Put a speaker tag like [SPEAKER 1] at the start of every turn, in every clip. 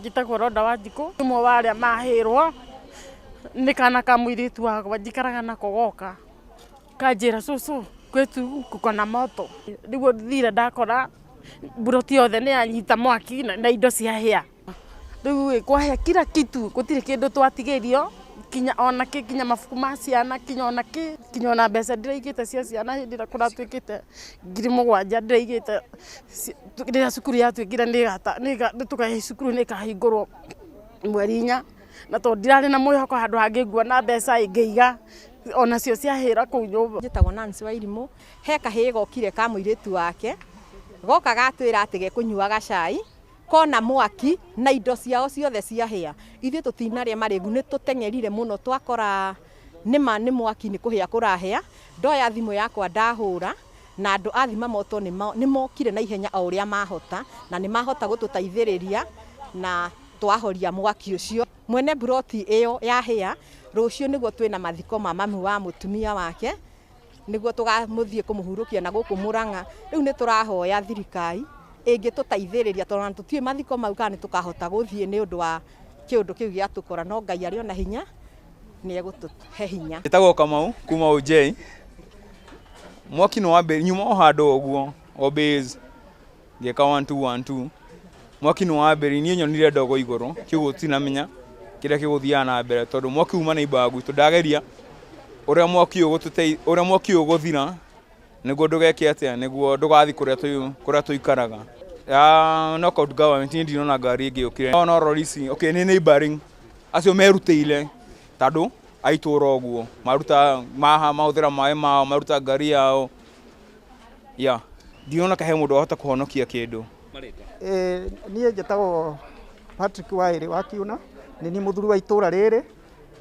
[SPEAKER 1] Njĩtagwo Rhoda Wanjikũ, ũmwe wa arĩa mahĩrwo nĩ kana ka mũirĩtu wakwa njikaraga nako goka kanjĩra cũcũ kwetu kuko na moto. Nĩguo thire ndakora buroti yothe nĩ yanyita mwaki na indo ciahĩa. Rĩu kwahĩa kila kitu, gũtirĩ kĩndũ twatigĩrio, kinya ona kĩ, kinya mabuku ma ciana, kinya ona kĩ, kinya ona mbeca ndĩraigĩte cia ciana hĩndĩ ĩrĩa kũratuĩkĩte 7,000 ndĩraigĩte rĩrĩa cukuru yatuĩkire nĩ tũkahe cukuru nĩ ĩkahingũrwo mweri 4, na tondũ ndirarĩ na mwĩhoko handũ hangĩ nguona mbeca ingĩiga onacio ciahĩra kũu nyũmba.
[SPEAKER 2] Njĩtagwo Nancy Wairimu, he kahĩĩ gokire ka mũirĩtu wake, goka gatwĩra atĩ gekũnyuaga cai, kona mwaki na indo ciao ciothe ciahĩa. Ithuĩ tũtinarĩa marĩgu, nĩ tũteng'erire mũno, twakora nĩma nĩ mwaki nĩ kũhĩa kũrahĩa. Ndoya thimũ yakwa ndahũra na andũ a thima moto nĩ mokire na ihenya o ũrĩa mahota, na nĩ mahota gũtũteithĩrĩria na twahoria mwaki ũcio. Mwene buroti ĩyo yahĩa, rũciũ nĩguo twĩna mathiko ma mami wa mũtumia wake, nĩguo tũgamũthiĩ kũmũhurũkia na gũkũ Mũrang'a. Rĩu nĩ tũrahoya thirikari ĩngĩtũteithĩrĩria tondũ na tũtiũĩ mathiko mau kana nĩ tũkahota gũthiĩ nĩ ũndũ wa kĩũndũ kĩu gĩatũkora, no Ngai arĩ ona hinya nĩ egũtũhe hinya.
[SPEAKER 3] Njĩtagwo Kamau kuma OJ. Mwaki nĩ wambĩrĩirie nyuma o handũ ũguo o base ngĩka 1212. Mwaki nĩ wambĩrĩirie, niĩ nyonire ndogo igũrũ, kiugo tinamenya kĩrĩa gĩgũthiaga na mbere tondũ mwaki uma na ibaa gwitũ. Ndageria ũrĩa mwaki ũgũthira nĩguo ndũgeke atĩa, nĩguo ndũgathi kũrĩa tũikaraga. Knockout government niĩ ndinona ngari ĩngĩ yũkire. No rori ici okay nĩ neighboring, acio merutĩire tondũ aitũra ũguo maruta mahũthĩra maĩ mao, maruta ngari yao. Ndinona kahe mũndũ ahota kũhonokia kĩndũ.
[SPEAKER 4] Niĩ njĩtagwo Patrick Waĩrĩ wa Kiuna, nĩ niĩ mũthuri wa itũra rĩrĩ,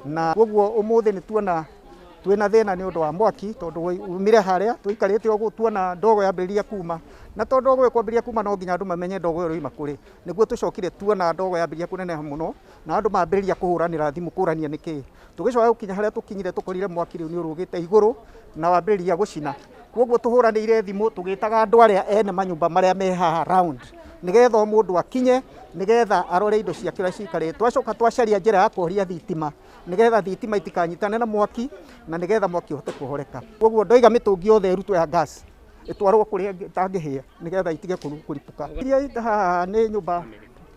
[SPEAKER 4] na koguo ũmũthĩ nĩ tuona twĩna thĩna nĩ ũndũ wa mwaki tondũ umire harĩa tũikarĩte ũguo tuona ndogo yambĩrĩria kuma, na tondũ ndogo ĩkwambĩrĩria kuma no nginya andũ mamenye ndogo ĩyo ĩroima kũrĩ. Nĩguo tũcokire tuona ndogo yambĩrĩria kũneneha mũno na andũ mambĩrĩria kũhũranĩra thimũ kũrania nĩkĩ. Tũgĩcoka gũkinya harĩa tũkinyire tũkorire mwaki rĩu nĩ ũrũgĩte igũrũ na wambĩrĩria gũcina. Koguo tũhũranĩire thimũ tũgĩtaga andũ arĩa ene manyũmba marĩa me haha round, nĩgetha o mũndũ akinye, nĩgetha arore indo ciake ũrĩa cikarĩte. Twacoka twacaria njĩra ya kũhoria thitima, nĩgetha thitima itikanyitane na mwaki na nĩgetha mwaki ũhote kũhoreka. Koguo ndoiga mĩtũngi yothe ĩrutwo ya gas ĩtwarwo kũrĩa ĩtangĩhĩa nĩgetha itige kũripũka. Iria haha nĩ nyũmba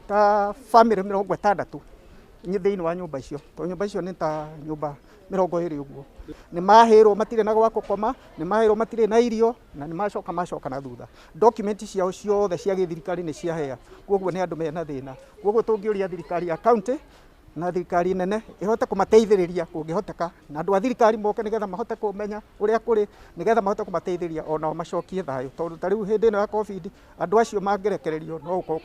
[SPEAKER 4] ta family 60 thĩinĩ wa nyũmba icio, tondũ nyũmba icio nĩ ta nyũmba 20 ũguo. Nĩ mahĩrwo matirĩ na gwa gũkoma, nĩ mahĩrwo matirĩ na irio, na nĩ macoka na thutha. Document ciao ciothe cia gĩthirikari nĩ ciahĩa, koguo nĩ andũ mena thĩna. Koguo tũngĩũria thirikari ya county na thirikari nene ĩhote kũmateithĩrĩria kũngĩhoteka, na andũ a thirikari moke nĩgetha mahote kũmenya ũrĩa kũrĩ, nĩgetha mahote kũmateithĩrĩria onao macokie thayũ, tondũ ta rĩu hĩndĩ ĩno ya COVID andũ acio mangĩrekererio no gũkorwo